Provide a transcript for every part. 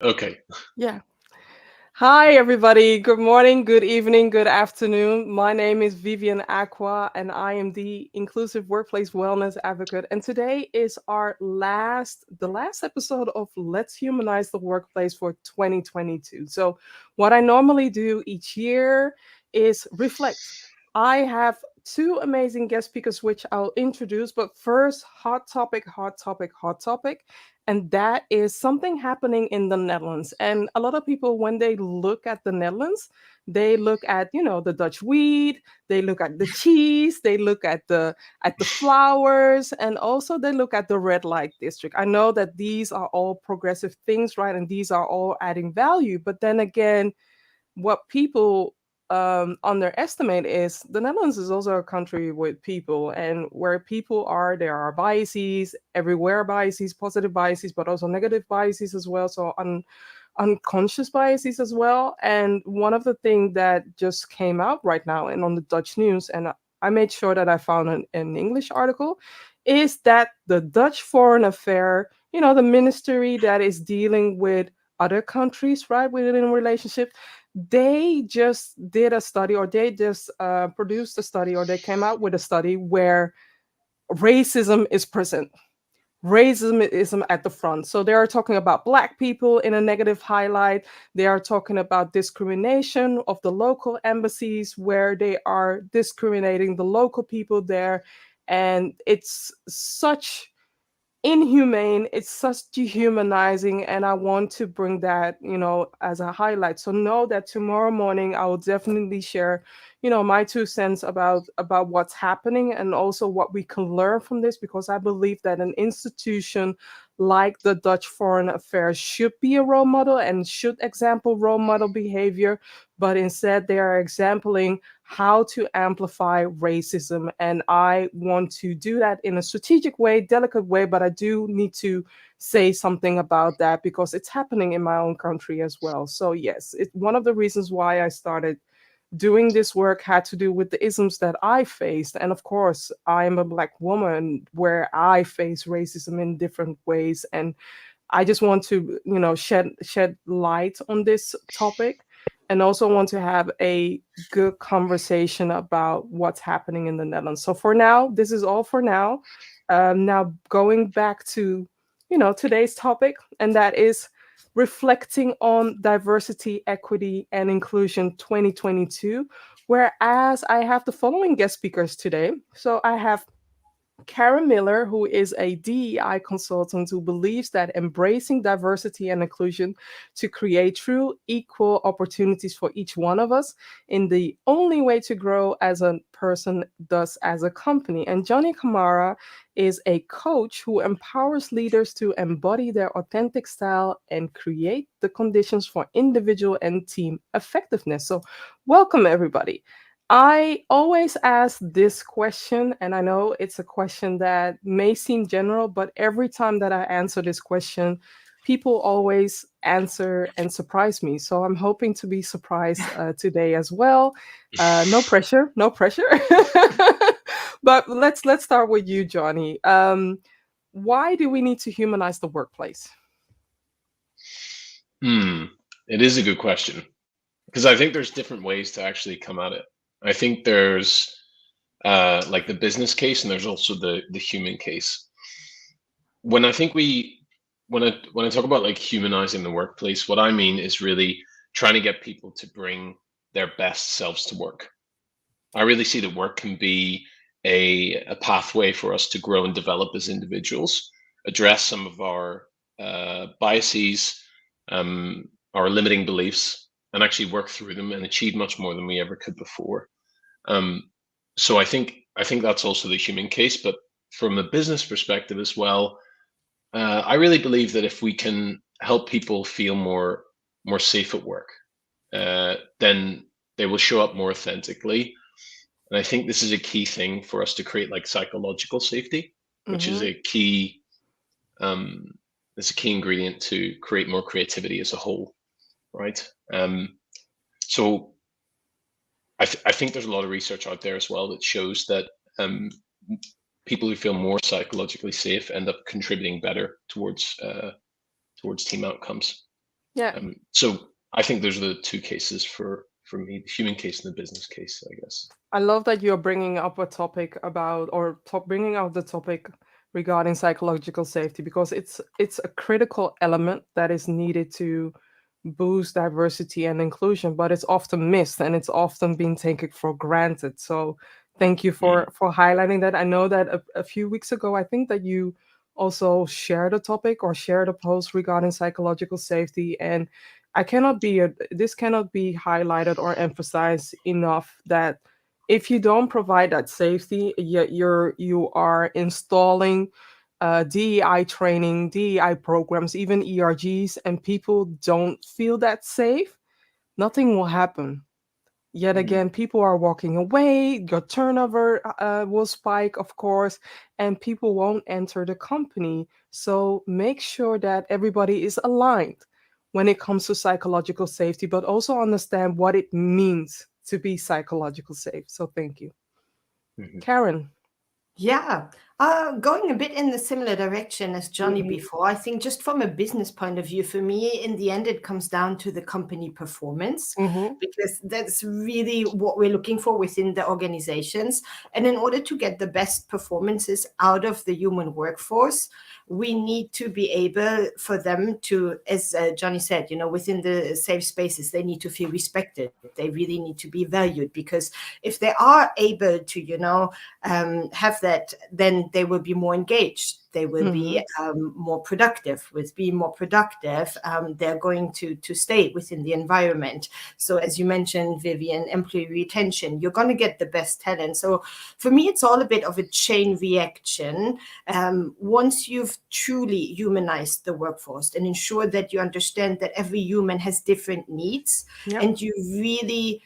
Okay. Yeah. Hi, everybody. Good morning, good evening, good afternoon. My name is Vivian Acquah, and I am the Inclusive Workplace Wellness Advocate. And today is the last episode of Let's Humanize the Workplace for 2022. So, what I normally do each year is reflect. I have two amazing guest speakers, which I'll introduce. But first, hot topic, hot topic, hot topic, and that is something happening in the Netherlands. And a lot of people, when they look at the Netherlands, they look at the Dutch weed, they look at the cheese, they look at the flowers, and also they look at the red light district. I know that these are all progressive things, right? And these are all adding value. But then again, what people underestimate is the Netherlands is also a country with people, and where people are, there are biases everywhere, biases, positive biases, but also negative biases as well. So unconscious biases as well. And one of the things that just came out right now and on the Dutch news, and I made sure that I found an English article, is that the Dutch Foreign Affair, the ministry that is dealing with other countries, right, within a relationship, they just did a study, or they just produced a study, or they came out with a study where racism is present. Racism is at the front. So they are talking about Black people in a negative highlight. They are talking about discrimination of the local embassies, where they are discriminating the local people there. And it's such inhumane, it's such dehumanizing, and I want to bring that as a highlight. So know that tomorrow morning I will definitely share my 2 cents about what's happening, and also what we can learn from this, because I believe that an institution like the Dutch Foreign Affairs should be a role model and should example role model behavior, but instead they are exempling how to amplify racism. And I want to do that in a strategic way, delicate way, but I do need to say something about that because it's happening in my own country as well. So, yes, one of the reasons why I started doing this work had to do with the isms that I faced. And of course, I'm a Black woman where I face racism in different ways. And I just want to, shed light on this topic, and also want to have a good conversation about what's happening in the Netherlands. So for now, this is all for now. Now going back to, today's topic, and that is reflecting on diversity, equity, and inclusion 2022. Whereas I have the following guest speakers today. So I have Karen Miller, who is a DEI consultant who believes that embracing diversity and inclusion to create true equal opportunities for each one of us in the only way to grow as a person does as a company. And Jonny Camara is a coach who empowers leaders to embody their authentic style and create the conditions for individual and team effectiveness. So, welcome everybody. I always ask this question, and I know it's a question that may seem general, but every time that I answer this question, people always answer and surprise me. So I'm hoping to be surprised today as well. No pressure, no pressure. But let's start with you, Johnny. Why do we need to humanize the workplace? Hmm. It is a good question because I think there's different ways to actually come at it. I think there's like the business case, and there's also the human case. When I think we when I talk about like humanizing the workplace, what I mean is really trying to get people to bring their best selves to work. I really see that work can be a pathway for us to grow and develop as individuals, address some of our biases, our limiting beliefs, and actually work through them and achieve much more than we ever could before. Um, so I think that's also the human case, but from a business perspective as well, I really believe that if we can help people feel more safe at work, then they will show up more authentically. And I think this is a key thing for us to create like psychological safety, which is Mm-hmm. a key um, it's a key ingredient to create more creativity as a whole, right? So I think there's a lot of research out there as well that shows that um, people who feel more psychologically safe end up contributing better towards team outcomes. Yeah. So I think those are the two cases for me, the human case and the business case, I guess. I love that you're bringing up a topic about, or bringing out the topic regarding psychological safety, because it's a critical element that is needed to boost diversity and inclusion, but it's often missed and it's often being taken for granted. So thank you Mm, for highlighting that. I know that a few weeks ago, I think that you also shared a topic or shared a post regarding psychological safety, and this cannot be highlighted or emphasized enough that if you don't provide that safety, yet you are installing DEI training, DEI programs, even ERGs, and people don't feel that safe, nothing will happen. Yet mm, again, people are walking away, your turnover will spike, of course, and people won't enter the company. So make sure that everybody is aligned when it comes to psychological safety, but also understand what it means to be psychological safe. So thank you. mhm, Karen. Yeah, going a bit in the similar direction as Jonny Mhm. before, I think just from a business point of view, for me, in the end, it comes down to the company performance, Mhm. because that's really what we're looking for within the organizations. And in order to get the best performances out of the human workforce, we need to be able for them to, as Jonny said, within the safe spaces, they need to feel respected. They really need to be valued, because if they are able to, have that, then they will be more engaged. They will be Mhm. more productive. With being more productive, they're going to stay within the environment. So as you mentioned, Vivian, employee retention, you're going to get the best talent. So for me, it's all a bit of a chain reaction. Once you've truly humanized the workforce and ensured that you understand that every human has different needs, Yep. and you really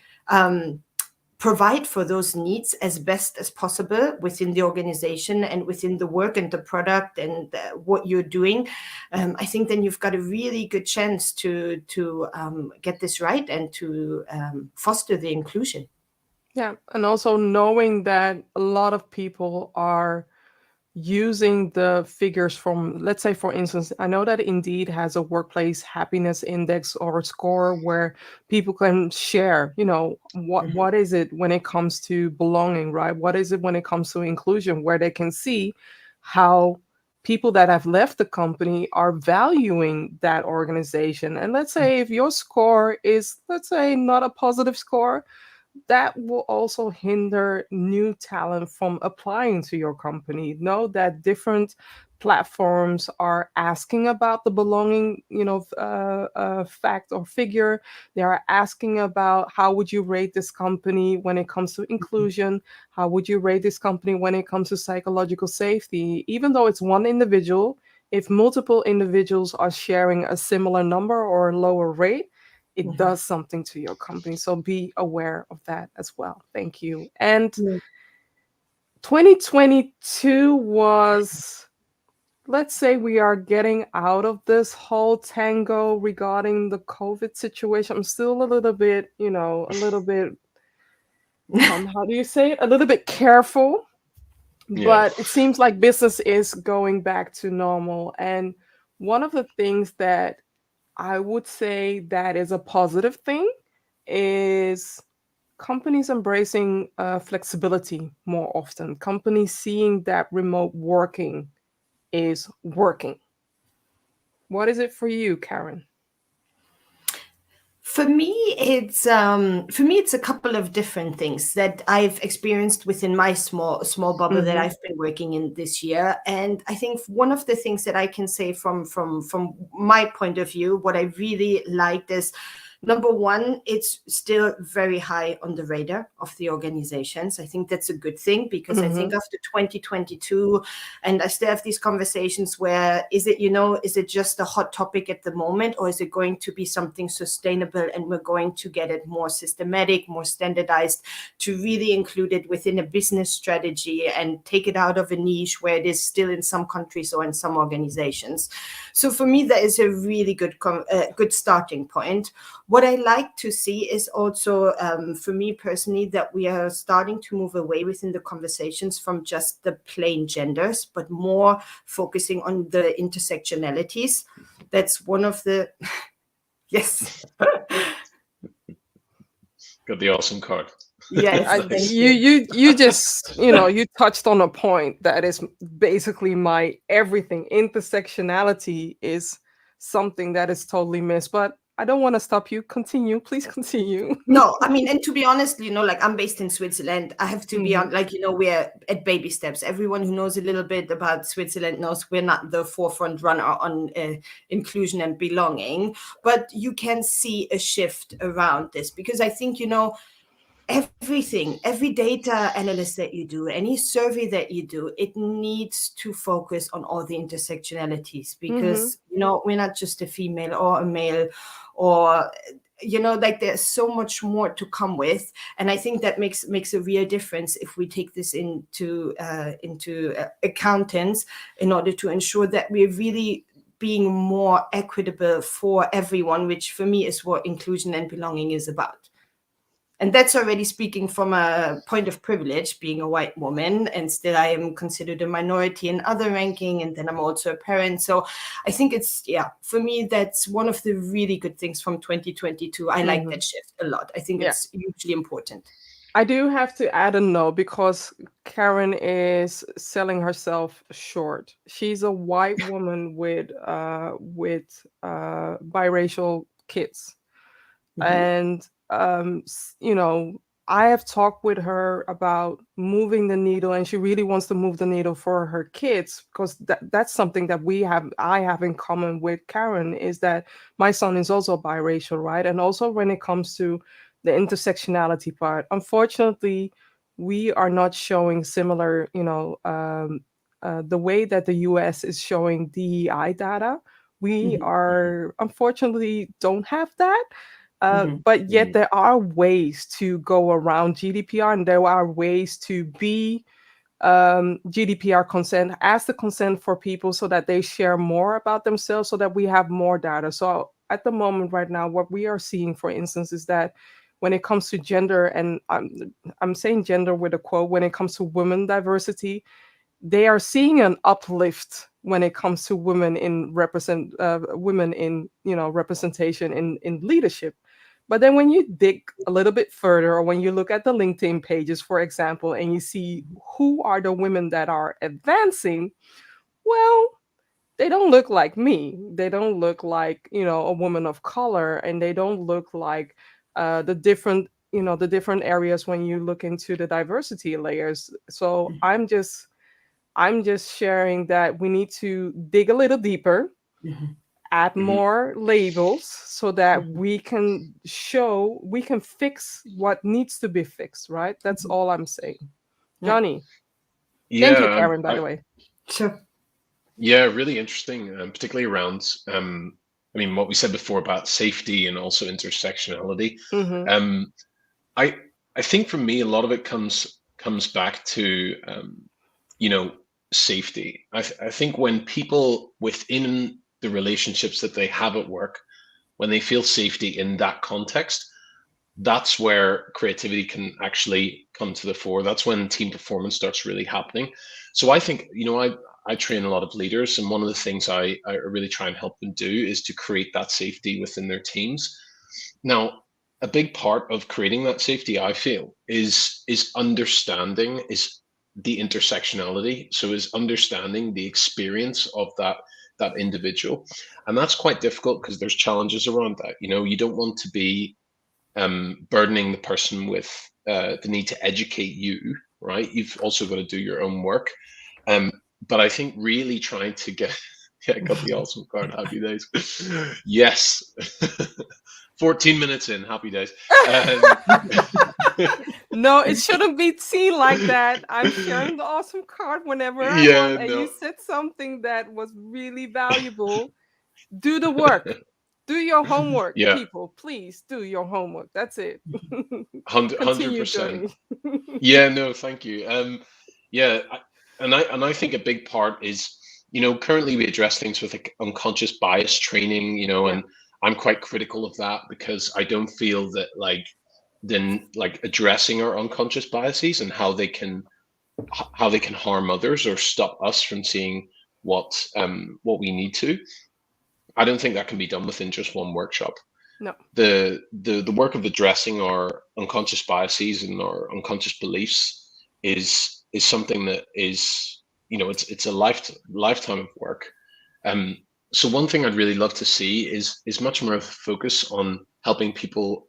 provide for those needs as best as possible within the organization and within the work and the product and what you're doing, I think then you've got a really good chance to get this right and to foster the inclusion. Yeah. And also knowing that a lot of people are using the figures from, let's say, for instance, I know that Indeed has a workplace happiness index or a score where people can share, Mhm. what is it when it comes to belonging, right? What is it when it comes to inclusion, where they can see how people that have left the company are valuing that organization. And let's say if your score is, let's say, not a positive score, that will also hinder new talent from applying to your company. Know that different platforms are asking about the belonging, fact or figure. They are asking about how would you rate this company when it comes to inclusion? How would you rate this company when it comes to psychological safety? Even though it's one individual, if multiple individuals are sharing a similar number or a lower rate, it Mhm. does something to your company. So be aware of that as well. Thank you. And Yeah. 2022 was, let's say, we are getting out of this whole tango regarding the COVID situation. I'm still a little bit, how do you say it? A little bit careful, yeah. but it seems like business is going back to normal. And one of the things that I would say that is a positive thing is companies embracing flexibility more often, companies seeing that remote working is working. What is it for you, Karen? For me it's a couple of different things that I've experienced within my small bubble that Mm-hmm. I've been working in this year. And I think one of the things that I can say from my point of view, what I really liked is, number one, it's still very high on the radar of the organizations. I think that's a good thing, because I Mm-hmm. think after 2022, and I still have these conversations where, is it just a hot topic at the moment, or is it going to be something sustainable, and we're going to get it more systematic, more standardized, to really include it within a business strategy and take it out of a niche where it is still in some countries or in some organizations. So for me, that is a really good starting point. What I like to see is also, for me personally, that we are starting to move away within the conversations from just the plain genders, but more focusing on the intersectionalities. That's one of the Yes. Got the awesome card. Yes. I, Thank you just you touched on a point that is basically my everything. Intersectionality is something that is totally missed, but I don't want to stop you. Continue, please continue. No, I mean, and to be honest, like I'm based in Switzerland. I have to be on, like, we're at baby steps. Everyone who knows a little bit about Switzerland knows we're not the forefront runner on inclusion and belonging, but you can see a shift around this because I think, every data analyst that you do, any survey that you do, it needs to focus on all the intersectionalities because, we're not just a female or a male or, like there's so much more to come with. And I think that makes a real difference if we take this into accountants in order to ensure that we're really being more equitable for everyone, which for me is what inclusion and belonging is about. And that's already speaking from a point of privilege, being a white woman, and still I am considered a minority in other ranking, and then I'm also a parent. So I think it's, for me, that's one of the really good things from 2022. I like that shift a lot. I think it's hugely important. I do have to add a note because Karen is selling herself short. She's a white woman with biracial kids. And I have talked with her about moving the needle, and she really wants to move the needle for her kids because that's something that I have in common with Karen, is that my son is also biracial, right? And also when it comes to the intersectionality part, unfortunately, we are not showing similar, the way that the US is showing DEI data. We are unfortunately don't have that. But yet there are ways to go around GDPR, and there are ways to be GDPR consent, ask the consent for people so that they share more about themselves so that we have more data. So at the moment right now, what we are seeing, for instance, is that when it comes to gender, and I'm saying gender with a quote, when it comes to women diversity, they are seeing an uplift when it comes to women in representation in leadership. But then when you dig a little bit further, or when you look at the LinkedIn pages, for example, and you see who are the women that are advancing, well, they don't look like me. They don't look like, a woman of color, and they don't look like the different areas when you look into the diversity layers. So I'm just sharing that we need to dig a little deeper, add more labels so that we can fix what needs to be fixed, right? That's all I'm saying. Jonny. Thank you, Karen, by the way. Sure. Yeah, really interesting, particularly around what we said before about safety and also intersectionality. I think for me, a lot of it comes back to safety. I think when people within the relationships that they have at work, when they feel safety in that context, that's where creativity can actually come to the fore. That's when team performance starts really happening. So I think, I train a lot of leaders, and one of the things I really try and help them do is to create that safety within their teams. Now, a big part of creating that safety, I feel, is understanding the intersectionality. So is understanding the experience of that individual. And that's quite difficult because there's challenges around that. You don't want to be burdening the person with the need to educate you, right? You've also got to do your own work. But I think really trying to get, got the awesome card, happy days. Yes. 14 minutes in, happy days. No, it shouldn't be seen like that. I'm sharing the awesome card whenever I want, and you said something that was really valuable. Do the work. Do your homework, people. Please do your homework. That's it. 100%. Yeah, no, thank you. I think a big part is, currently we address things with unconscious bias training, and I'm quite critical of that because I don't feel that addressing our unconscious biases and how they can harm others or stop us from seeing what we need to. I don't think that can be done within just one workshop. No. The work of addressing our unconscious biases and our unconscious beliefs is something that is, it's a lifetime of work. So one thing I'd really love to see is much more of a focus on helping people,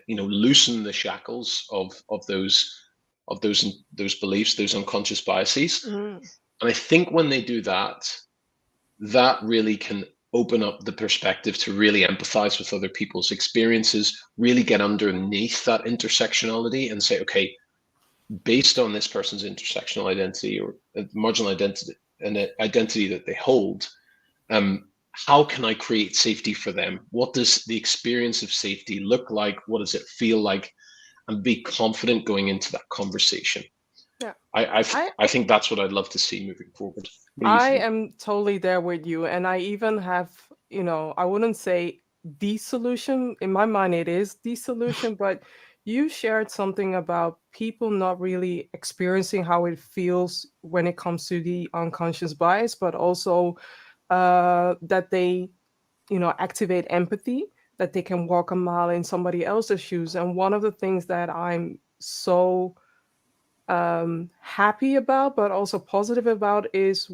loosen the shackles of those beliefs, those unconscious biases. Mm. And I think when they do that, that really can open up the perspective to really empathize with other people's experiences, really get underneath that intersectionality and say, okay, based on this person's intersectional identity or marginal identity and identity that they hold, how can I create safety for them? What does the experience of safety look like? What does it feel like? And be confident going into that conversation. Yeah, I think that's what I'd love to see moving forward. I am totally there with you. And I even have, I wouldn't say the solution. In my mind, it is the solution, but you shared something about people not really experiencing how it feels when it comes to the unconscious bias, but also that they, activate empathy, that they can walk a mile in somebody else's shoes. And one of the things that I'm so happy about, but also positive about, is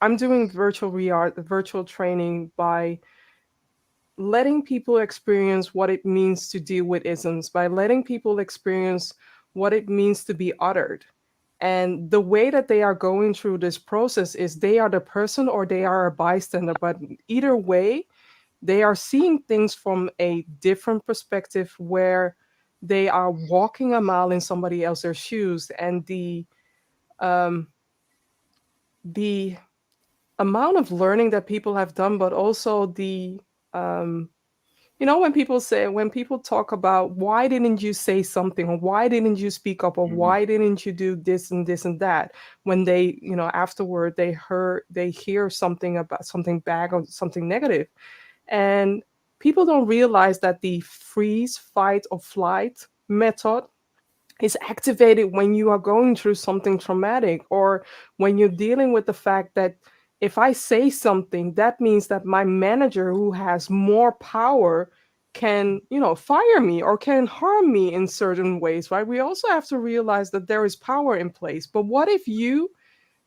I'm doing virtual training by letting people experience what it means to deal with isms, by letting people experience what it means to be othered. And the way that they are going through this process is they are the person or they are a bystander. But either way, they are seeing things from a different perspective where they are walking a mile in somebody else's shoes. And the amount of learning that people have done, but also the when people talk about why didn't you say something, or why didn't you speak up, or why didn't you do this and this and that, when they afterward they hear something about something bad or something negative. And people don't realize that the freeze, fight, or flight method is activated when you are going through something traumatic, or when you're dealing with the fact that if I say something, that means that my manager, who has more power, can, fire me or can harm me in certain ways, right? We also have to realize that there is power in place. But what if you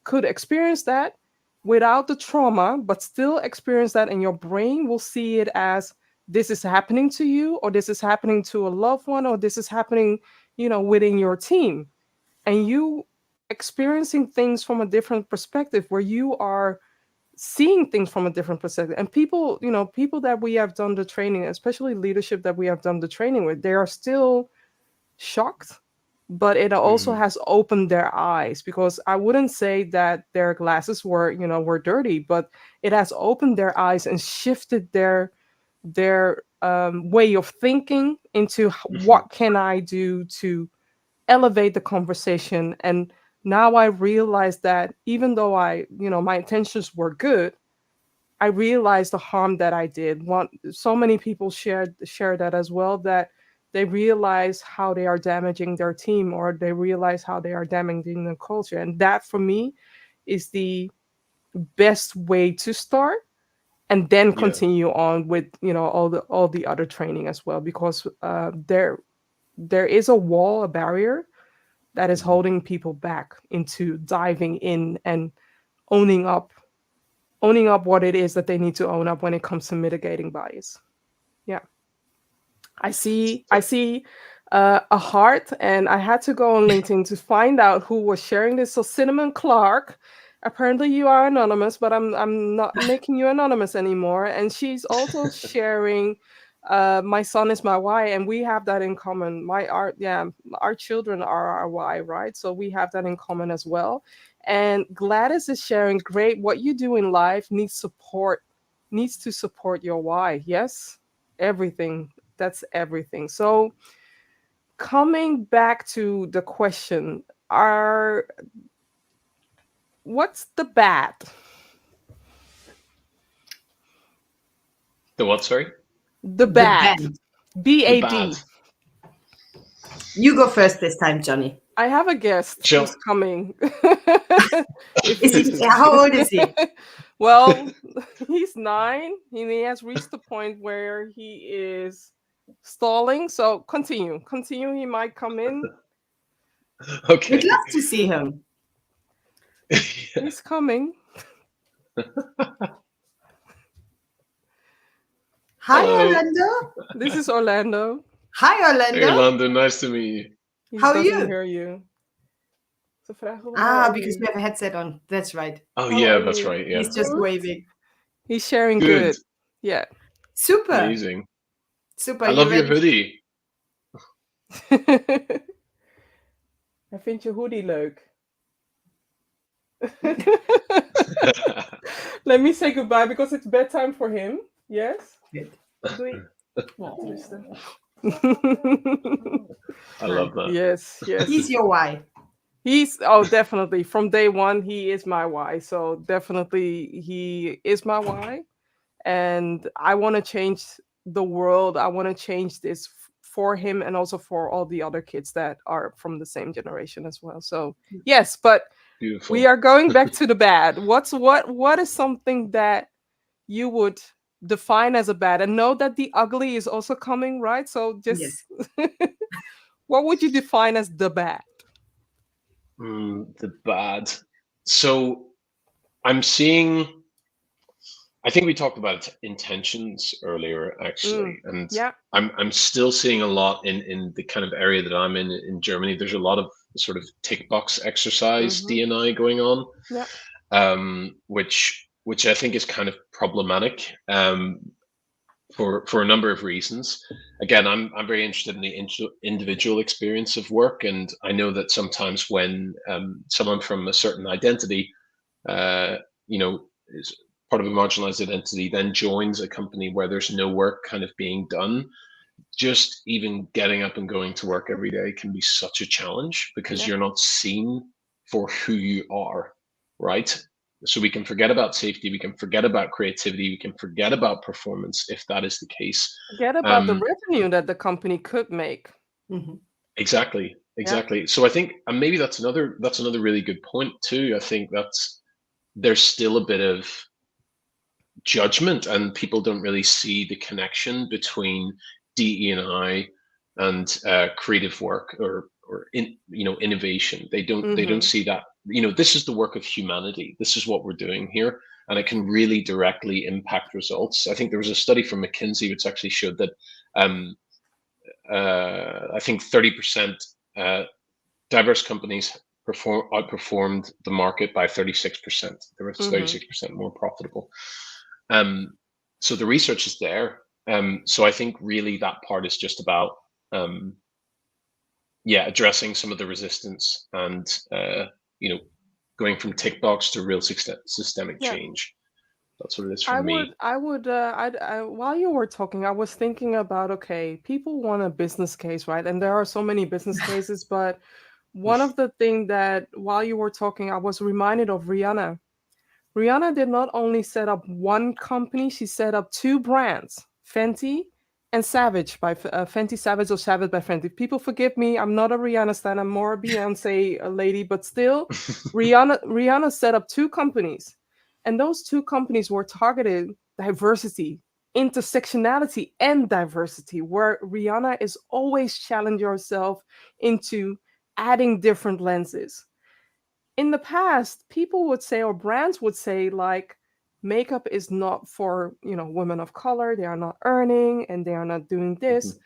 could experience that without the trauma, but still experience that, and your brain will see it as this is happening to you, or this is happening to a loved one, or this is happening, within your team, and you experiencing things from a different perspective, where you are seeing things from a different perspective. And people that we have done the training, especially leadership that we have done the training with, they are still shocked, but it also has opened their eyes, because I wouldn't say that their glasses were dirty, but it has opened their eyes and shifted their way of thinking into what can I do to elevate the conversation. And now I realize that even though my intentions were good, I realized the harm that I did. So many people share that as well, that they realize how they are damaging their team, or they realize how they are damaging the culture. And that, for me, is the best way to start, and then continue on with all the other training as well, because there is a wall, a barrier that is holding people back into diving in and owning up what it is that they need to own up when it comes to mitigating bias. Yeah, I see a heart, and I had to go on LinkedIn to find out who was sharing this. So Cinnamon Clark, apparently you are anonymous, but I'm not making you anonymous anymore. And she's also sharing my son is my why, and we have that in common. Our children are our why, right? So we have that in common as well. And Gladys is sharing, great, what you do in life needs to support your why. Yes, everything. That's everything. So coming back to the question, what's the bad? The what, sorry? The bad. BAD. You go first this time, Jonny. I have a guest who's coming. How old is he? Well, he's 9 and he has reached the point where he is stalling. So continue. He might come in. Okay. We'd love to see him. He's coming. Hi, Hello. Orlando. This is Orlando. Hi, Orlando. Hey, Orlando, nice to meet you. He How are doesn't you? hear you. Ze vragen hem, how are Because you? we have a headset on. That's right. Oh, How yeah, are that's you? right. Yeah. He's just waving. He's sharing Good. good. Yeah. Super. Amazing. Super. I You love your ready? hoodie. Hij vindt je hoodie leuk. Let me say goodbye because it's bedtime for him. Yes? Good. Doei. Rusten. I love that. Yes. He's your why. Definitely. From day one, he is my why. So definitely he is my why. And I want to change the world. I want to change this for him and also for all the other kids that are from the same generation as well. So yes, but Beautiful. we are going back to the bad. What is something that you would define as a bad? And know that the ugly is also coming, right? So just what would you define as the bad? The bad. So I'm seeing, I think we talked about intentions earlier, actually, and Yeah. I'm still seeing a lot in the kind of area that I'm in Germany. There's a lot of sort of tick box exercise DNI going on, which I think is kind of problematic for a number of reasons. Again, I'm very interested in the individual experience of work, and I know that sometimes when someone from a certain identity, is part of a marginalized identity, then joins a company where there's no work kind of being done, just even getting up and going to work every day can be such a challenge because you're not seen for who you are, right? So we can forget about safety, we can forget about creativity, we can forget about performance if that is the case. Forget about the revenue that the company could make. Exactly. So I think, and maybe that's another really good point too. I think there's still a bit of judgment, and people don't really see the connection between DE&I and creative work or innovation. They don't see that. This is the work of humanity. This is what we're doing here, and it can really directly impact results. I think there was a study from McKinsey which actually showed that I think 30% diverse companies outperformed the market by 36%. They were 36% more profitable. So the research is there. So I think really that part is just about addressing some of the resistance and going from tick box to real systemic change. That's what it is for me. While you were talking, I was thinking about, okay, people want a business case, right? And there are so many business cases, but one of the things that while you were talking, I was reminded of Rihanna. Rihanna did not only set up one company, she set up 2 brands, Fenty and Savage by Fenty Savage or Savage by Fenty. People forgive me, I'm not a Rihanna stan, I'm more a Beyonce lady, but still, Rihanna set up 2 companies. And those 2 companies were targeted diversity, intersectionality, and diversity, where Rihanna is always challenging herself into adding different lenses. In the past, people would say, or brands would say, like, makeup is not for women of color. They are not earning and they are not doing this.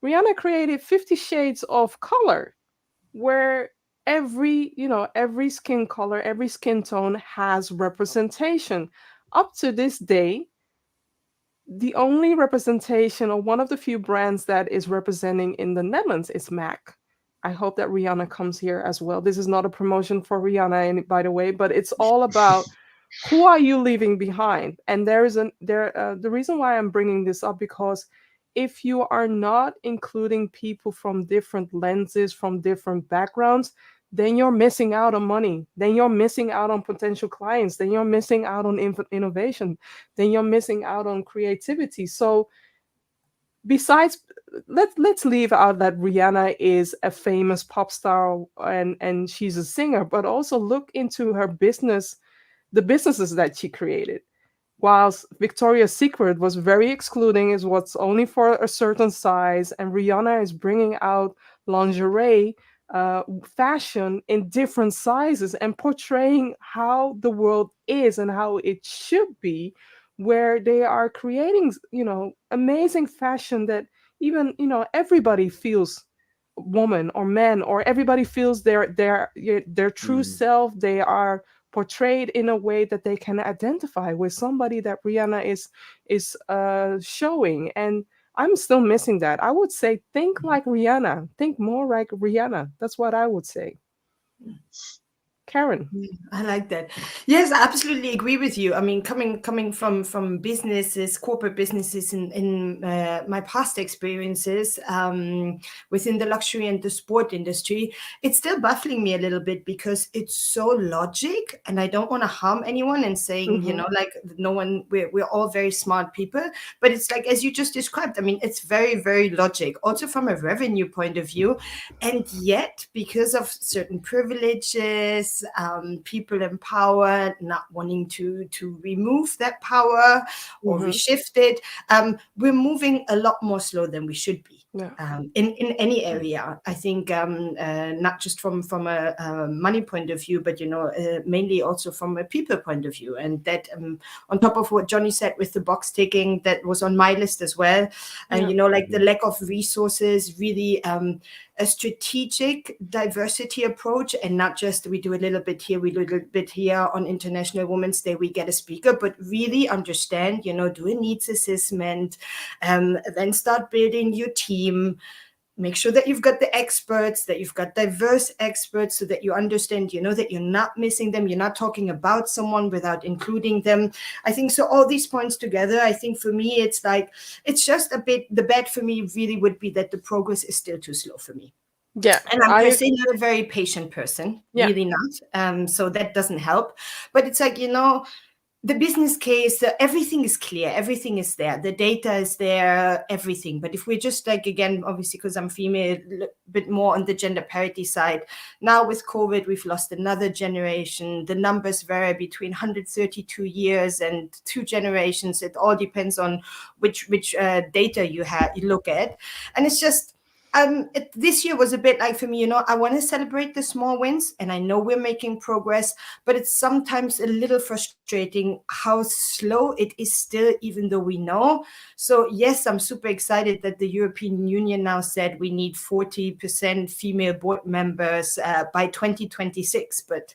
Rihanna created 50 Shades of Color, where every skin color, every skin tone has representation. Up to this day, the only representation, or one of the few brands that is representing in the Netherlands, is MAC. I hope that Rihanna comes here as well. This is not a promotion for Rihanna, by the way, but it's all about who are you leaving behind. And the reason why I'm bringing this up, because if you are not including people from different lenses, from different backgrounds, then you're missing out on money. Then you're missing out on potential clients. Then you're missing out on innovation. Then you're missing out on creativity. So besides, let's leave out that Rihanna is a famous pop star and she's a singer, but also look into her business the businesses that she created. Whilst Victoria's Secret was very excluding, is what's only for a certain size, and Rihanna is bringing out lingerie fashion in different sizes and portraying how the world is and how it should be, where they are creating, amazing fashion that even, everybody feels woman or man, or everybody feels their true self. They are portrayed in a way that they can identify with somebody that Rihanna is showing. And I'm still missing that. I would say think like Rihanna. Think more like Rihanna. That's what I would say. Karen. I like that. Yes, I absolutely agree with you. I mean, coming from businesses, corporate businesses, in my past experiences within the luxury and the sport industry, it's still baffling me a little bit because it's so logic, and I don't want to harm anyone and saying, like no one, we're all very smart people, but it's like, as you just described, I mean, it's very, very logic, also from a revenue point of view, and yet because of certain privileges, people in power not wanting to remove that power or reshift it, we're moving a lot more slow than we should be. In any area. I think not just from a money point of view, but mainly also from a people point of view. And that on top of what Jonny said with the box ticking, that was on my list as well. And like the lack of resources, really a strategic diversity approach, and not just we do a little bit here, we do a little bit here. On International Women's Day we get a speaker, but really understand, do a needs assessment, then start building your team. Make sure that you've got the experts, that you've got diverse experts, so that you understand, that you're not missing them. You're not talking about someone without including them. I think so. All these points together, I think for me, it's like, it's just a bit, the bad for me really would be that the progress is still too slow for me. Yeah. And I'm personally not a very patient person, really not. So that doesn't help. But it's like, the business case, everything is clear, everything is there, the data is there, everything. But if we're just like, again, obviously because I'm female, a bit more on the gender parity side, now with COVID, we've lost another generation. The numbers vary between 132 years and 2 generations. It all depends on which data you look at. And it's just, this year was a bit like, for me, I want to celebrate the small wins, and I know we're making progress, but it's sometimes a little frustrating how slow it is still, even though we know. So yes, I'm super excited that the European Union now said we need 40% female board members by 2026, but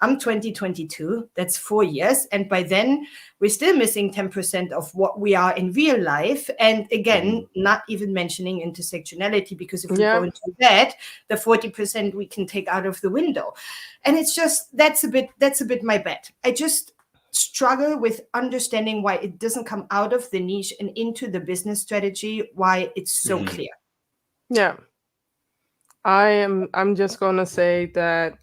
I'm 2022, that's 4 years. And by then we're still missing 10% of what we are in real life. And again, not even mentioning intersectionality, because if we go into that, the 40% we can take out of the window. And it's just, that's a bit my bet. I just struggle with understanding why it doesn't come out of the niche and into the business strategy, why it's so clear. Yeah. I'm just going to say that,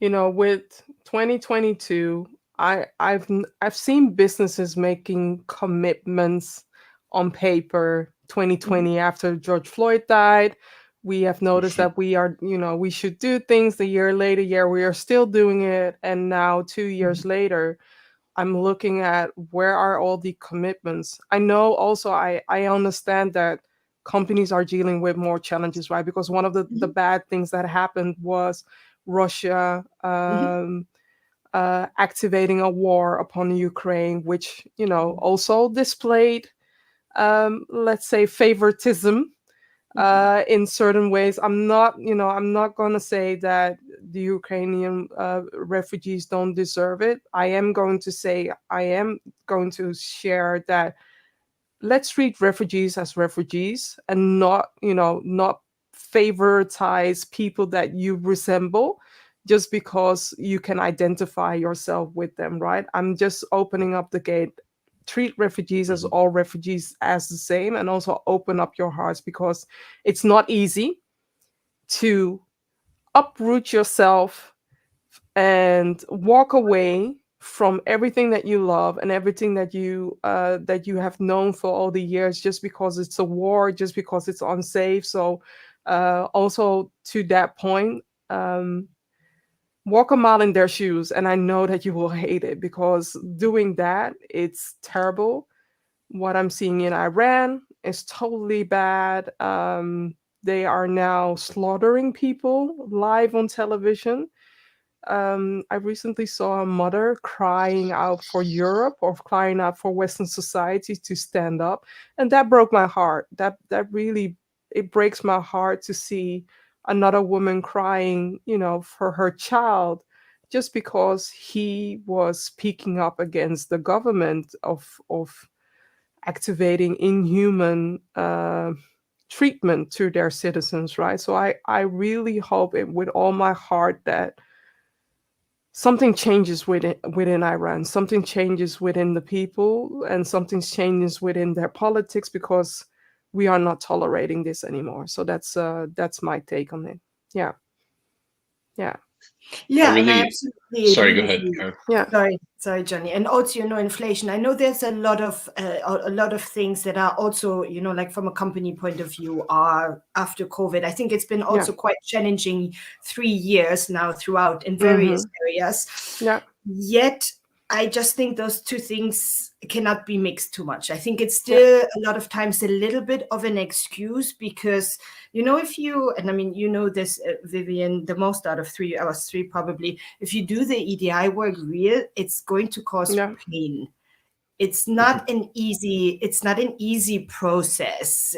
with 2022, I've seen businesses making commitments on paper. 2020, after George Floyd died, we have noticed that we are, we should do things. The year later, we are still doing it. And now 2 years later, I'm looking at where are all the commitments. I know also, I understand that companies are dealing with more challenges, right? Because one of the bad things that happened was Russia activating a war upon Ukraine, which, also displayed, let's say, favoritism in certain ways. I'm not going to say that the Ukrainian refugees don't deserve it. I am going to share that let's treat refugees as refugees, and not favoritize people that you resemble just because you can identify yourself with them, right? I'm just opening up the gate. Treat refugees as all refugees as the same, and also open up your hearts, because it's not easy to uproot yourself and walk away from everything that you love and everything that you have known for all the years, just because it's a war, just because it's unsafe. So also to that point, walk a mile in their shoes, and I know that you will hate it, because doing that, it's terrible. What I'm seeing in Iran is totally bad. They are now slaughtering people live on television. I recently saw a mother crying out for Europe, or crying out for Western society to stand up, and that broke my heart. That really, it breaks my heart to see another woman crying, for her child, just because he was speaking up against the government of activating inhuman treatment to their citizens, right? So I really hope it with all my heart that something changes within Iran, something changes within the people, and something changes within their politics, because we are not tolerating this anymore. So that's my take on it. Yeah. Yeah. Yeah, and I really, absolutely sorry, agree go with ahead, you. Karen. Yeah. Sorry, Johnny. And also, inflation. I know there's a lot of things that are also, like from a company point of view, are after COVID. I think it's been also quite challenging 3 years now throughout in various areas. Yeah. Yet, I just think those two things cannot be mixed too much. I think it's still a lot of times a little bit of an excuse, because if you, and I mean, this, Vivian, the most out of 3 hours, probably, if you do the EDI work real, it's going to cause pain. It's not an easy process,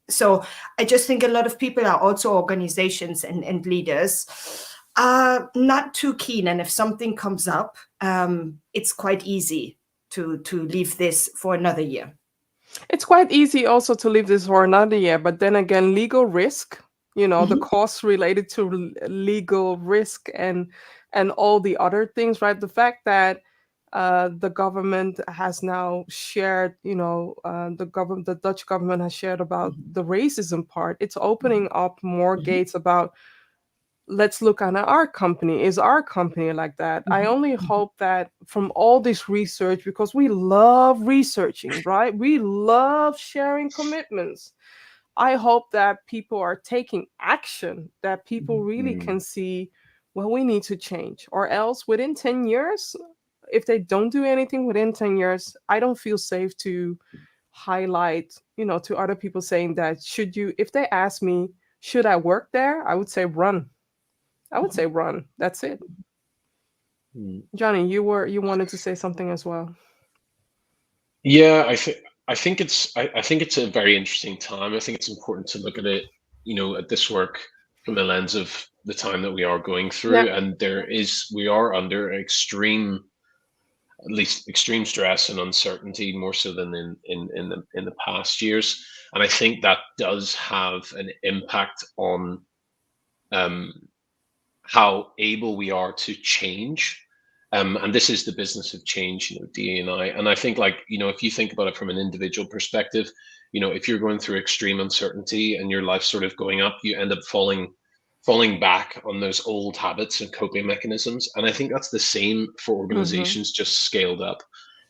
so I just think a lot of people are also organizations and leaders are not too keen. And if something comes up, it's quite easy to leave this for another year. It's quite easy also to leave this for another year, but then again, legal risk, the costs related to legal risk and all the other things, right? The fact that the government has now shared, the Dutch government has shared about the racism part. It's opening up more gates about, let's look at our company. Is our company like that? I only hope that from all this research, because we love researching, right? We love sharing commitments. I hope that people are taking action, that people really can see, well, we need to change, or else within 10 years, if they don't do anything within 10 years, I don't feel safe to highlight, to other people, saying that, if they ask me, should I work there? I would say run. That's it. Johnny, you wanted to say something as well. Yeah, I think it's a very interesting time. I think it's important to look at it, at this work from the lens of the time that we are going through, and we are under extreme stress and uncertainty, more so than in the past years. And I think that does have an impact on how able we are to change. And this is the business of change, DE&I. And I think, if you think about it from an individual perspective, if you're going through extreme uncertainty and your life's sort of going up, you end up falling back on those old habits and coping mechanisms. And I think that's the same for organizations, just scaled up.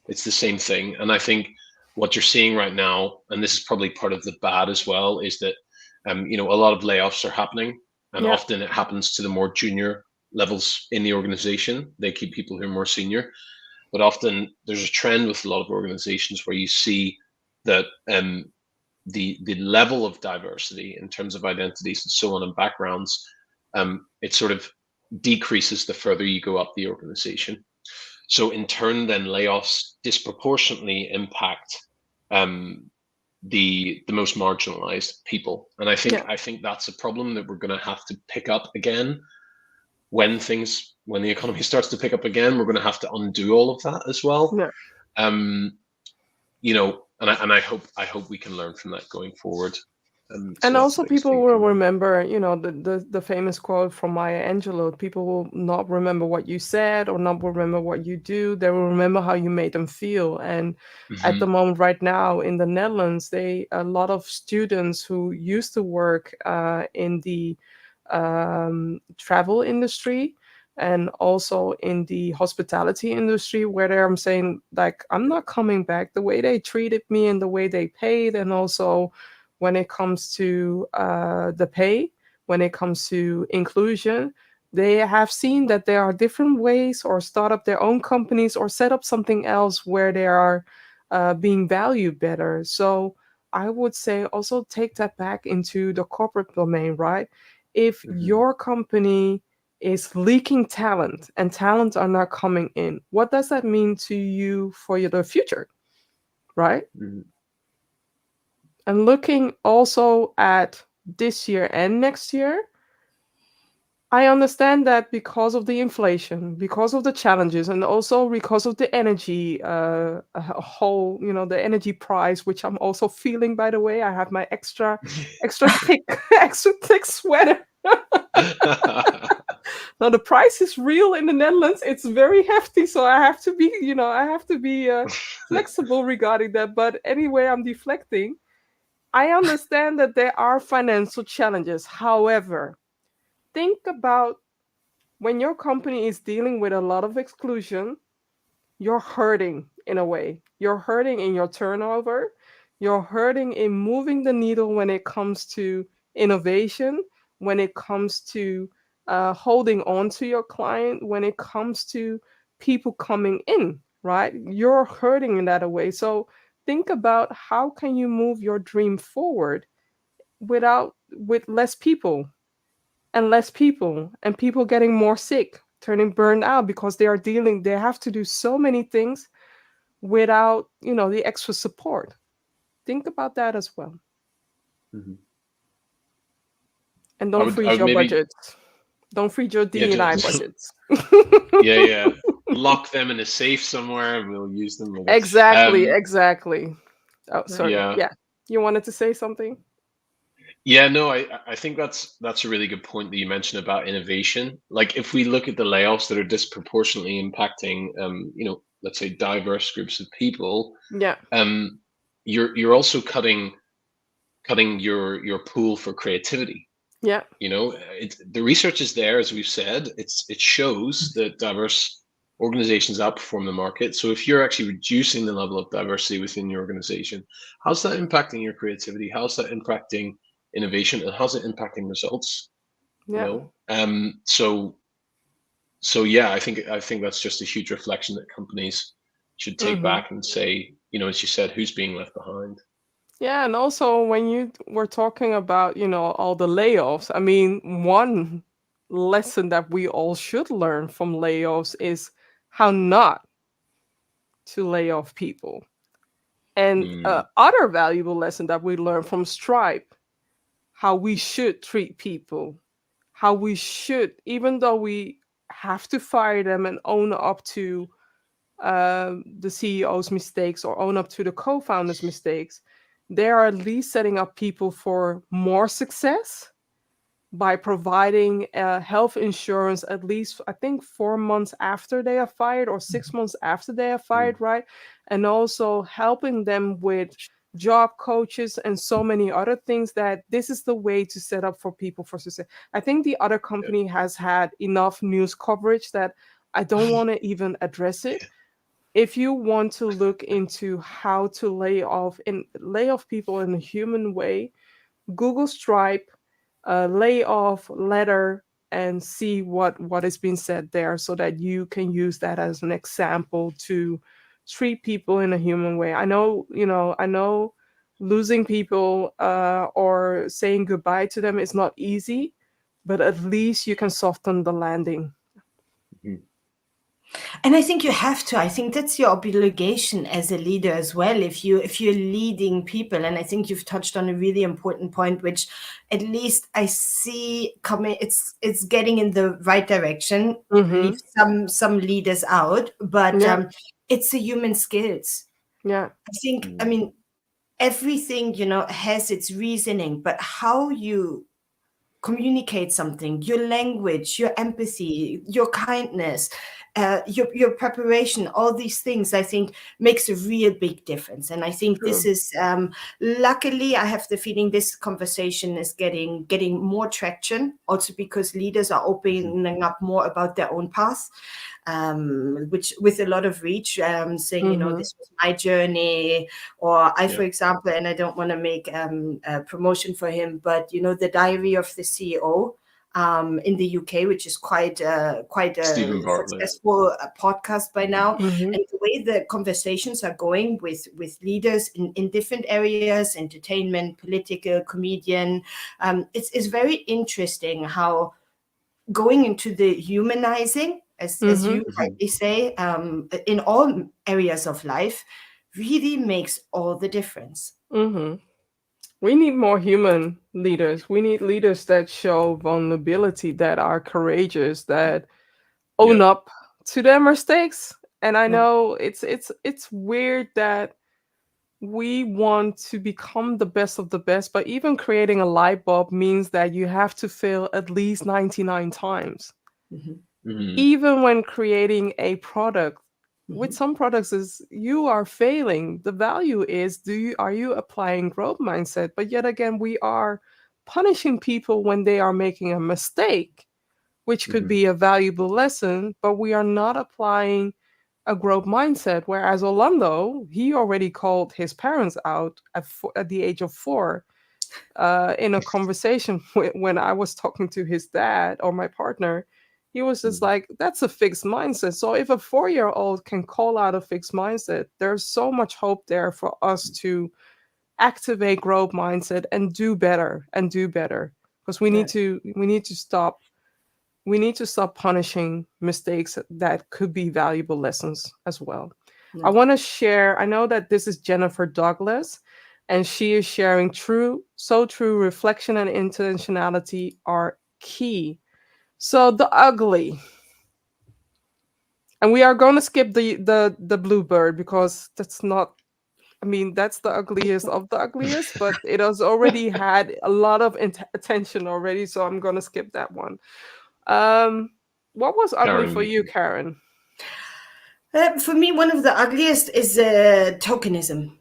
It's the same thing. And I think what you're seeing right now, and this is probably part of the bad as well, is that a lot of layoffs are happening. And often it happens to the more junior levels in the organization. They keep people who are more senior. But often there's a trend with a lot of organizations where you see that the level of diversity in terms of identities and so on and backgrounds, it sort of decreases the further you go up the organization. So in turn, then layoffs disproportionately impact the most marginalized people. And I think that's a problem that we're going to have to pick up again when the economy starts to pick up again. We're going to have to undo all of that as well. And I hope we can learn from that going forward. And also, people will remember, the famous quote from Maya Angelou: people will not remember what you said or not remember what you do. They will remember how you made them feel. And at the moment right now in the Netherlands, a lot of students who used to work in the travel industry and also in the hospitality industry, where they're saying, like, I'm not coming back. The way they treated me and the way they paid, and also when it comes to the pay, when it comes to inclusion, They have seen that there are different ways, or start up their own companies, or set up something else where they are being valued better. So I would say also take that back into the corporate domain, right? If your company is leaking talent and talent are not coming in, what does that mean to you for the future, right? And looking also at this year and next year, I understand that because of the inflation, because of the challenges, and also because of the energy, whole, the energy price, which I'm also feeling, by the way. I have my extra thick, extra thick sweater. Now the price is real in the Netherlands. It's very hefty, so I have to be, flexible regarding that. But anyway, I'm deflecting. I understand that there are financial challenges. However, think about when your company is dealing with a lot of exclusion, you're hurting in a way. You're hurting in your turnover. You're hurting in moving the needle when it comes to innovation, when it comes to holding on to your client, when it comes to people coming in, right? You're hurting in that way. So think about how can you move your dream forward with less people and people getting more sick, turning burned out because they have to do so many things without, the extra support. Think about that as well. And don't freeze your budgets. Don't freeze your DEI budgets. Yeah. Lock them in a safe somewhere and we'll use them later. Exactly. Oh, sorry. Yeah. You wanted to say something? Yeah, no, I think that's a really good point that you mentioned about innovation. Like if we look at the layoffs that are disproportionately impacting, let's say diverse groups of people, you're also cutting your pool for creativity. Yeah. The research is there, as we've said. It shows that diverse organizations outperform the market. So if you're actually reducing the level of diversity within your organization, how's that impacting your creativity? How's that impacting innovation, and how's it impacting results? So yeah, I think that's just a huge reflection that companies should take back and say, as you said, who's being left behind. Yeah, and also when you were talking about, all the layoffs, I mean, one lesson that we all should learn from layoffs is how not to lay off people. And other valuable lesson that we learned from Stripe, how we should treat people, how we should, even though we have to fire them and own up to the CEO's mistakes or own up to the co-founders' mistakes, they are at least setting up people for more success by providing health insurance at least, I think, 4 months after they are fired or 6 months after they are fired, right? And also helping them with job coaches and so many other things, that this is the way to set up for people for success. I think the other company has had enough news coverage that I don't want to even address it. If you want to look into how to lay off people in a human way, Google Stripe, layoff letter, and see what is being said there, so that you can use that as an example to treat people in a human way. I know losing people or saying goodbye to them is not easy, but at least you can soften the landing. And I think you have to. I think that's your obligation as a leader as well. If you're leading people, and I think you've touched on a really important point, which at least I see coming. It's getting in the right direction. Leave some leaders out, but it's the human skills. Yeah, I think. I mean, everything has its reasoning, but how you communicate something, your language, your empathy, your kindness, your preparation, all these things, I think, makes a real big difference. And I think this is, luckily, I have the feeling this conversation is getting more traction, also because leaders are opening up more about their own path, which with a lot of reach, saying, this was my journey, or for example, and I don't want to make a promotion for him, but the Diary of the CEO, in the UK, which is quite a Stephen Bartlett. successful podcast by now. Mhm. And the way the conversations are going with leaders in different areas, entertainment, political, comedian, it's very interesting how going into the humanizing, as you Mhm. rightly say, in all areas of life, really makes all the difference. Mhm. We need more human leaders. We need leaders that show vulnerability, that are courageous, that own Yeah. up to their mistakes. And I Yeah. know it's weird that we want to become the best of the best, but even creating a light bulb means that you have to fail at least 99 times. Mhm. Mhm. Even when creating a product, with Mhm. some products is you are failing. The value is, are you applying growth mindset? But yet again, we are punishing people when they are making a mistake, which could Mhm. be a valuable lesson, but we are not applying a growth mindset. Whereas Orlando, he already called his parents out at the age of 4, in a conversation when I was talking to his dad or my partner. He was just Mhm. like, that's a fixed mindset. So if a 4-year-old can call out a fixed mindset, there's so much hope there for us to activate growth mindset and do better and do better. Because Yeah. we need to stop punishing mistakes that could be valuable lessons as well. I Yeah. want to share, I know that this is Jennifer Douglas, and she is sharing true reflection and intentionality are key. So the ugly. And we are going to skip the bluebird because that's not, I mean, that's the ugliest of the ugliest, but it has already had a lot of attention already, so I'm going to skip that one. Um, what was ugly for Karen. you, Karen? For me, one of the ugliest is tokenism.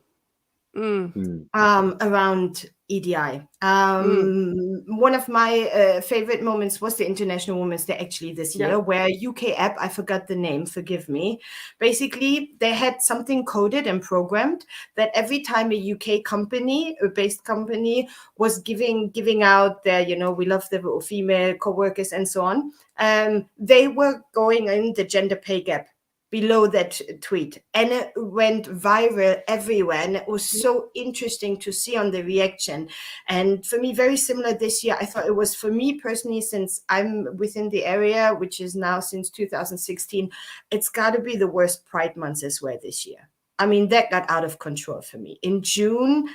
Mm, Mm. Around EDI. mm, One of my favorite moments was the International Women's Day actually this yeah, year, where UK app, I forgot the name, forgive me. Basically, they had something coded and programmed that every time a UK company, a based company, was giving out their, we love the female co-workers and so on, they were going in the gender pay gap below that tweet, and it went viral everywhere, and it was so interesting to see on the reaction. And for me, very similar this year. I thought it was, for me personally, since I'm within the area, which is now since 2016, it's got to be the worst Pride months as well this year. I mean, that got out of control for me in June.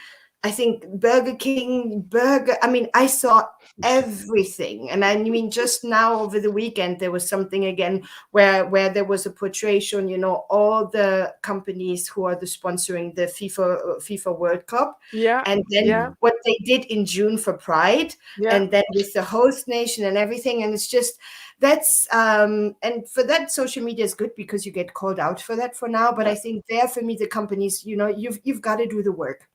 I think I mean, I saw everything. And I mean, just now over the weekend, there was something again where there was a portrayal, all the companies who are the sponsoring the FIFA World Cup, yeah, and then yeah, Mm. what they did in June for Pride, yeah, and then with the host nation and everything. And it's just, that's and for that, social media is good because you get called out for that for now. But yeah, I think there, for me, the companies, you've got to do the work.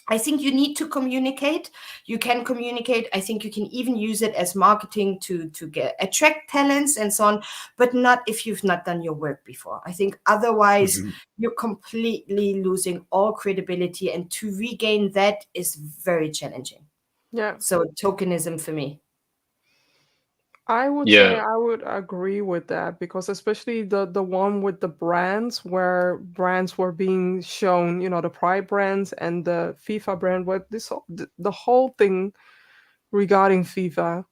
I think you need to communicate. You can communicate. I think you can even use it as marketing to get attract talents and so on, but not if you've not done your work before. I think otherwise Mhm. you're completely losing all credibility, and to regain that is very challenging. yeah. So tokenism for me. I would say Yeah. I would agree with that because especially the one with the brands where brands were being shown, the Pride brands and the FIFA brand, what the whole thing regarding FIFA.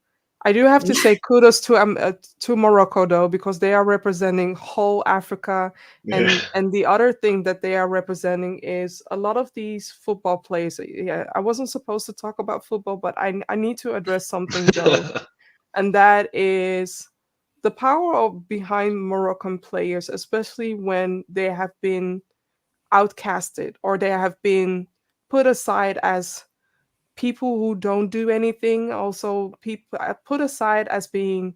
I do have to say kudos to Morocco though, because they are representing whole Africa, Yeah. and the other thing that they are representing is a lot of these football players. Yeah, I wasn't supposed to talk about football, but I need to address something though, and that is the power of behind Moroccan players, especially when they have been outcasted or they have been put aside as people who don't do anything, also people put aside as being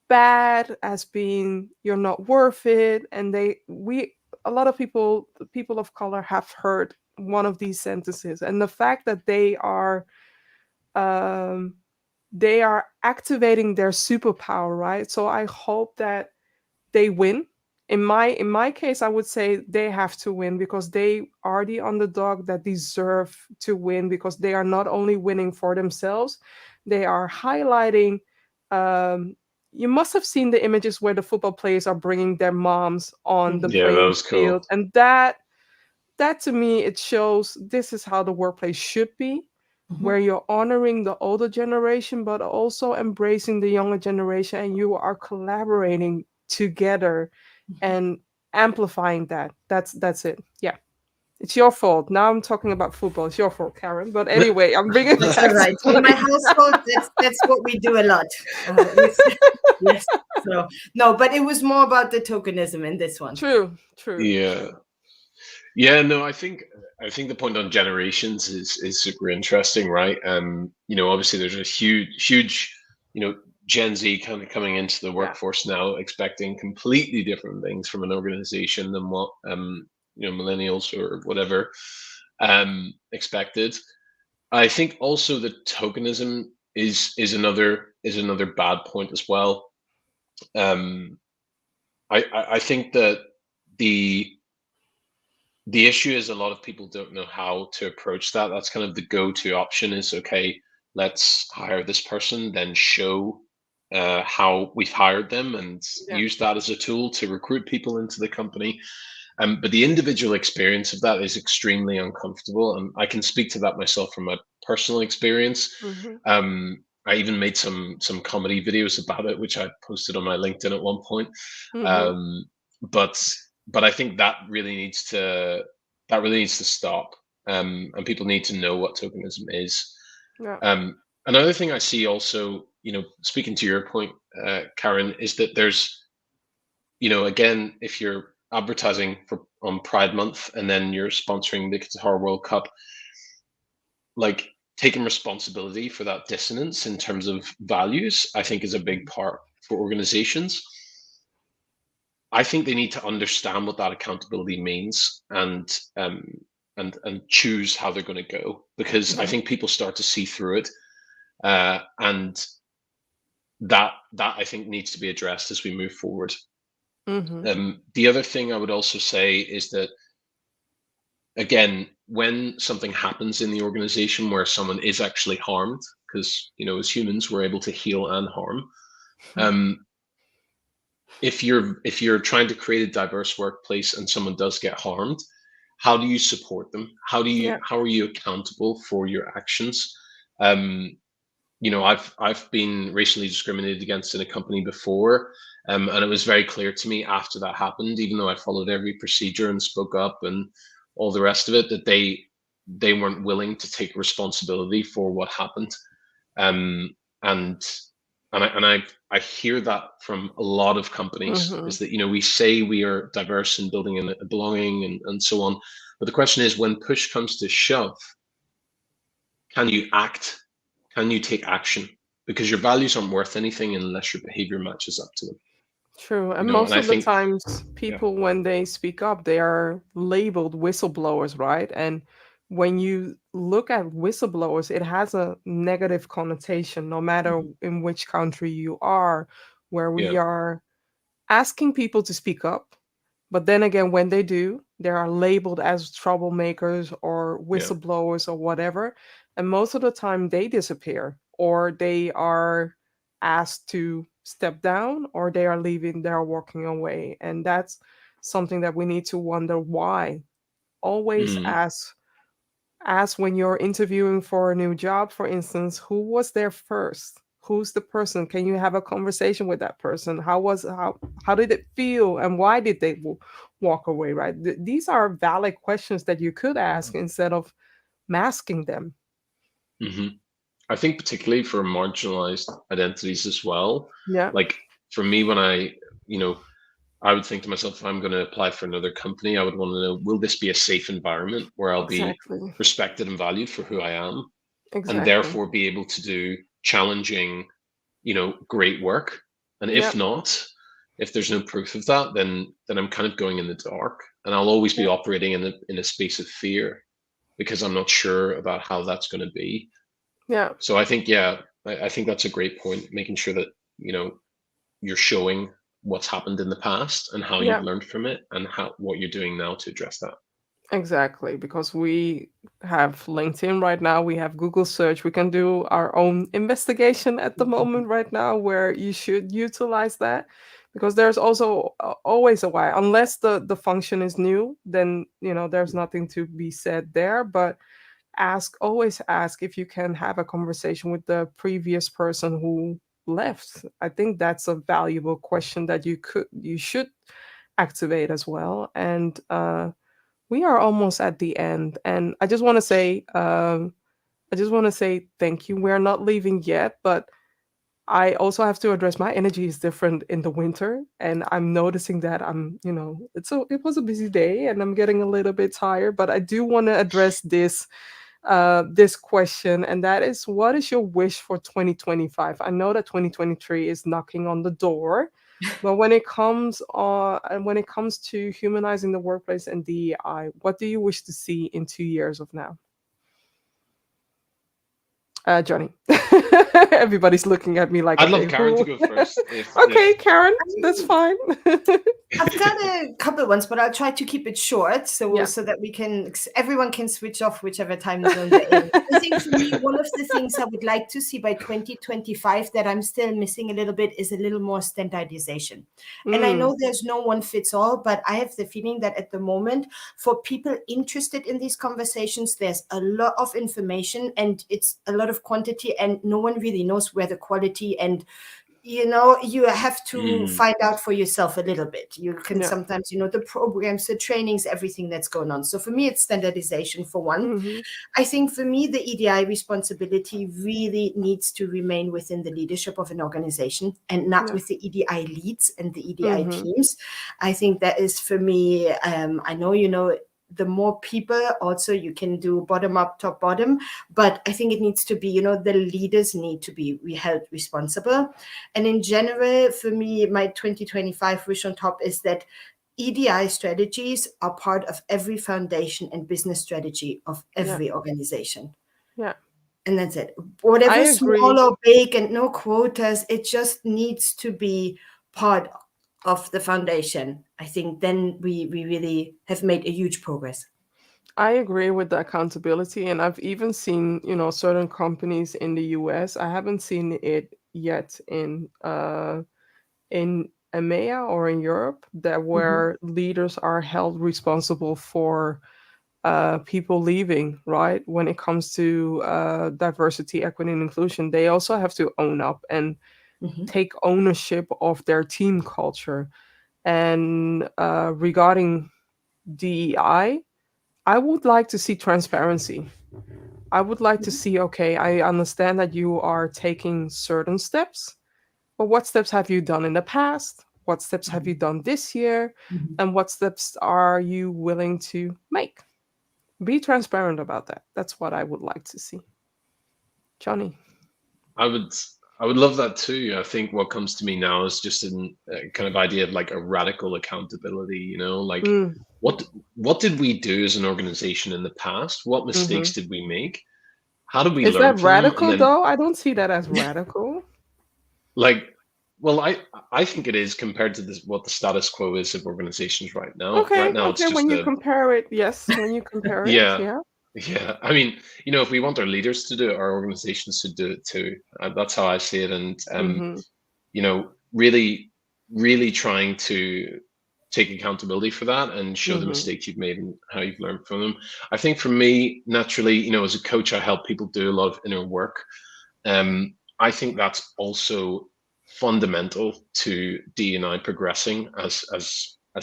bad, as being you're not worth it, and we a lot of people of color have heard one of these sentences, and the fact that um they are activating their superpower, right? So I hope that they win. In my case, I would say they have to win because they are the underdog that deserve to win because they are not only winning for themselves, they are highlighting you must have seen the images where the football players are bringing their moms on the Yeah, that playing was cool. field, and that to me, it shows this is how the workplace should be, where you're honoring the older generation but also embracing the younger generation, and you are collaborating together and amplifying that. That's it. Yeah, it's your fault. Now I'm talking about football. It's your fault, Karen. But anyway, I'm bringing it That's back all right. to In my money. household, that's what we do a lot. Yes. So no, but it was more about the tokenism in this one. True. Yeah, no, I think the point on generations is super interesting, right? Obviously there's a huge, Gen Z kind of coming into the workforce now, expecting completely different things from an organization than what millennials or whatever expected. I think also the tokenism is another bad point as well. I think that the issue is a lot of people don't know how to approach that. That's kind of the go-to option is, okay, let's hire this person, then show how we've hired them and use that as a tool to recruit people into the company. But the individual experience of that is extremely uncomfortable. And I can speak to that myself from my personal experience. I even made some comedy videos about it, which I posted on my LinkedIn at one point. But I think that really needs to stop, and people need to know what tokenism is. Another thing I see also, speaking to your point, Karen, is that there's, again, if you're advertising on Pride Month and then you're sponsoring the Qatar World Cup, like taking responsibility for that dissonance in terms of values, I think is a big part for organizations. I think they need to understand what that accountability means and choose how they're going to go, because I think people start to see through it, and that I think needs to be addressed as we move forward. The other thing I would also say is that, again, when something happens in the organization where someone is actually harmed, because as humans we're able to heal and harm. If you're trying to create a diverse workplace and someone does get harmed, how do you support them? How are you accountable for your actions? I've been racially discriminated against in a company before, and it was very clear to me after that happened, even though I followed every procedure and spoke up and all the rest of it, that they weren't willing to take responsibility for what happened. I hear that from a lot of companies, is that, we say we are diverse and building in belonging and so on. But the question is, when push comes to shove, can you act? Can you take action? Because your values aren't worth anything unless your behavior matches up to them. True. And most of the times people, when they speak up, they are labeled whistleblowers, right? And when you look at whistleblowers, it has a negative connotation, no matter in which country you are, where we are asking people to speak up. But then again, when they do, they are labeled as troublemakers or whistleblowers or whatever. And most of the time they disappear, or they are asked to step down, or they are leaving, they are walking away. And that's something that we need to wonder why. Always ask when you're interviewing for a new job, for instance, who was there first? Who's the person? Can you have a conversation with that person? How did it feel, and why did they walk away, right? These are valid questions that you could ask instead of masking them. I think particularly for marginalized identities as well. Yeah. Like for me, when I would think to myself, if I'm going to apply for another company, I would want to know, will this be a safe environment where I'll be respected and valued for who I am, and therefore be able to do challenging, great work? And if not, if there's no proof of that, then I'm kind of going in the dark, and I'll always be operating in a space of fear because I'm not sure about how that's going to be. So I think, I think that's a great point, making sure that, you're showing what's happened in the past and how you've learned from it and what you're doing now to address that. Exactly, because we have LinkedIn right now, we have Google search, we can do our own investigation at the moment right now where you should utilize that, because there's also always a why. Unless the function is new, then there's nothing to be said there. But always ask if you can have a conversation with the previous person who left. I think that's a valuable question that you should activate as well. And we are almost at the end, and I just want to say thank you. We're not leaving yet, but I also have to address my energy is different in the winter, and I'm noticing that it was a busy day, and I'm getting a little bit tired. But I do want to address this question, and that is, what is your wish for 2025? I know that 2023 is knocking on the door, but when it comes to humanizing the workplace and DEI, what do you wish to see in 2 years of now? Jonny. Everybody's looking at me like, I'd okay, love Karen to who? go first. Okay, Karen, that's fine. I've got a couple ones, but I'll try to keep it short so Yeah. so that everyone can switch off whichever time zone they're in. I think for me, one of the things I would like to see by 2025 that I'm still missing a little bit is a little more standardization. And I know there's no one fits all, but I have the feeling that at the moment, for people interested in these conversations, there's a lot of information and it's a lot of quantity, and no one really knows where the quality and you have to find out for yourself a little bit. You can sometimes, the programs, the trainings, everything that's going on. So for me, it's standardization for one. I think for me, the EDI responsibility really needs to remain within the leadership of an organization and not with the EDI leads and the EDI teams. I think that is for me, I know, the more people, also you can do bottom up, top bottom, but I think it needs to be, the leaders need to be held responsible. And in general, for me, my 2025 wish on top is that EDI strategies are part of every foundation and business strategy of every organization. Yeah. And that's it. Whatever I agree. small or big, and no quotas, it just needs to be part of the foundation. I think then we really have made a huge progress. I agree with the accountability, and I've even seen, certain companies in the US. I haven't seen it yet in EMEA or in Europe, that where leaders are held responsible for people leaving, right? When it comes to diversity, equity, and inclusion, they also have to own up and take ownership of their team culture. And regarding DEI, I would like to see transparency. I would like to see, okay, I understand that you are taking certain steps, but what steps have you done in the past? What steps have you done this year? And what steps are you willing to make? Be transparent about that. That's what I would like to see. Jonny. I would love that too. I think what comes to me now is just a kind of idea of like a radical accountability, like what did we do as an organization in the past? What mistakes did we make? How did we Is learn that from them? radical, And then, though? I don't see that as radical. well, I think it is compared to what the status quo is of organizations right now. Okay, Right now, it's just when you compare it, yes, when you compare it, yeah. Yeah, I mean, if we want our leaders to do it, our organizations should do it too. That's how I see it, and really, really trying to take accountability for that and show the mistakes you've made and how you've learned from them. I think for me, naturally, as a coach, I help people do a lot of inner work. I think that's also fundamental to D&I progressing as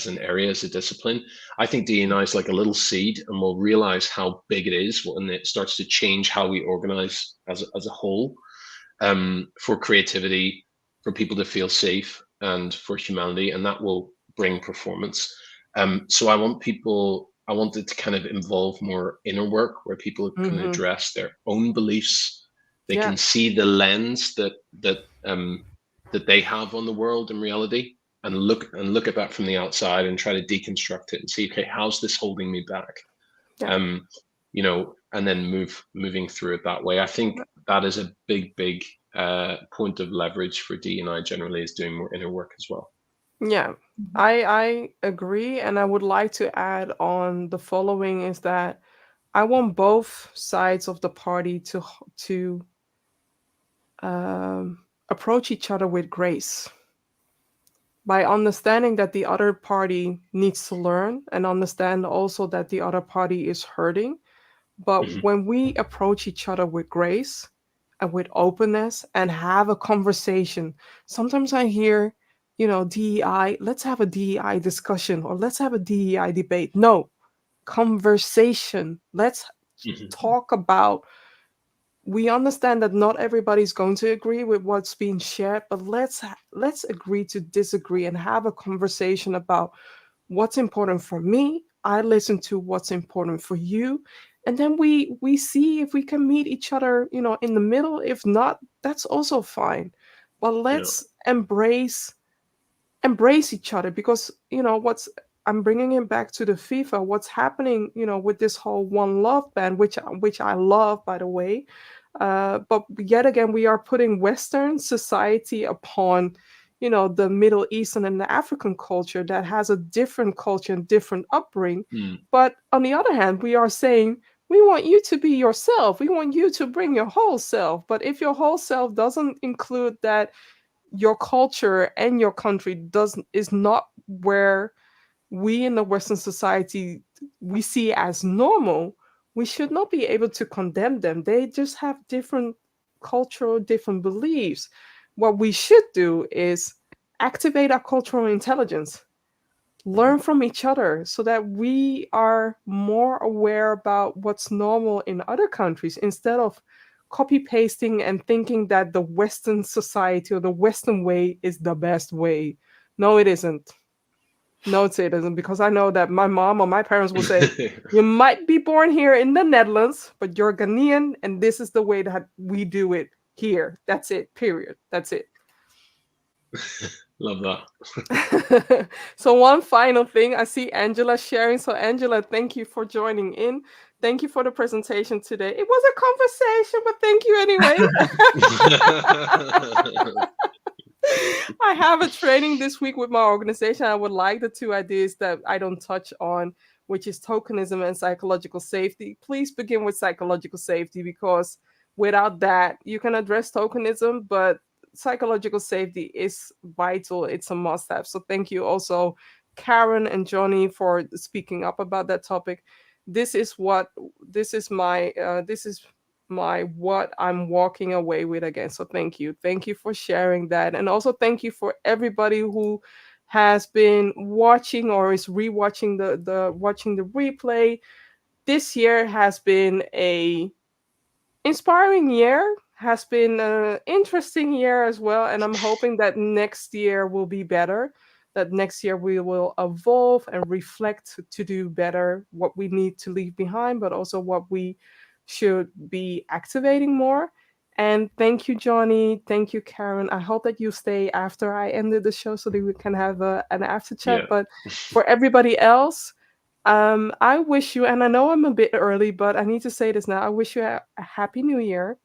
an area, as a discipline. I think D&I is like a little seed, and we'll realize how big it is when it starts to change how we organize as a whole, for creativity, for people to feel safe, and for humanity, and that will bring performance. So I want it to kind of involve more inner work where people can address their own beliefs. They can see the lens that they have on the world and reality, and look at that from the outside and try to deconstruct it and see, okay, how's this holding me back? And then moving through it that way. I think that is a big point of leverage for D&I generally, is doing more inner work as well. Yeah, I agree, and I would like to add on the following is that I want both sides of the party to approach each other with grace by understanding that the other party needs to learn and understand also that the other party is hurting. But Mhm. when we approach each other with grace and with openness and have a conversation, sometimes I hear, DEI, let's have a DEI discussion or let's have a DEI debate. No, conversation. Let's Mhm. talk about, we understand that not everybody's going to agree with what's being shared, but let's agree to disagree and have a conversation about what's important for me. I listen to what's important for you, and then we see if we can meet each other, in the middle. If not, that's also fine. But Yeah. let's embrace each other, because what's I'm bringing it back to the FIFA. What's happening, with this whole One Love band, which I love, by the way. But yet again, we are putting Western society upon, the Middle Eastern and the African culture that has a different culture and different upbringing. Mm. But on the other hand, we are saying we want you to be yourself. We want you to bring your whole self. But if your whole self doesn't include that your culture and your country is not where we in the Western society we see as normal, we should not be able to condemn them. They just have different cultural, different beliefs. What we should do is activate our cultural intelligence, Mhm. learn from each other so that we are more aware about what's normal in other countries instead of copy pasting and thinking that the Western society or the Western way is the best way. No, it isn't. No, it isn't, because I know that my mom or my parents will say, you might be born here in the Netherlands, but you're Ghanaian, and this is the way that we do it here. That's it, period. That's it. Love that. So one final thing, I see Angela sharing. So Angela, thank you for joining in. Thank you for the presentation today. It was a conversation, but thank you anyway. I have a training this week with my organization. I would like the two ideas that I don't touch on, which is tokenism and psychological safety. Please begin with psychological safety, because without that, you can address tokenism, but psychological safety is vital. It's a must have. So thank you also, Karen and Jonny, for speaking up about that topic. This is what this is my what I'm walking away with again. So thank you. Thank you for sharing that. And also thank you for everybody who has been watching or is rewatching the watching the replay. This year has been a inspiring year, has been an interesting year as well, and I'm hoping that next year will be better, that next year we will evolve and reflect to do better, what we need to leave behind, but also what we should be activating more. And thank you, Jonny. Thank you, Karen. I hope that you stay after I ended the show so that we can have an after chat. Yeah. But for everybody else, I wish you, and I know I'm a bit early, but I need to say this now. I wish you a happy new year,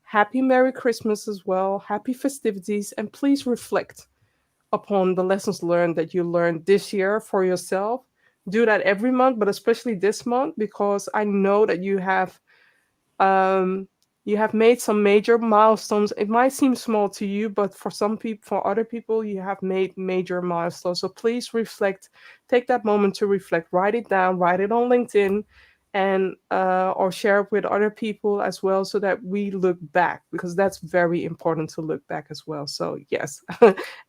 happy Merry Christmas as well, happy festivities, and please reflect upon the lessons learned that you learned this year for yourself. Do that every month, but especially this month, because I know that um, you have made some major milestones. It might seem small to you, but for some people, for other people, you have made major milestones. So please reflect. Take that moment to reflect. Write it down. Write it on LinkedIn, and or share it with other people as well, so that we look back, because that's very important to look back as well. So yes,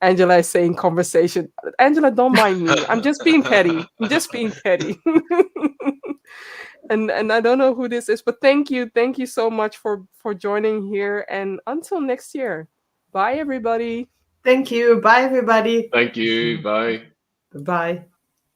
Angela is saying conversation. Angela, don't mind me. I'm just being petty. I'm just being petty. And I don't know who this is, but thank you so much for joining here, and until next year. Bye everybody. Thank you. Bye, everybody. Thank you. Bye. Bye.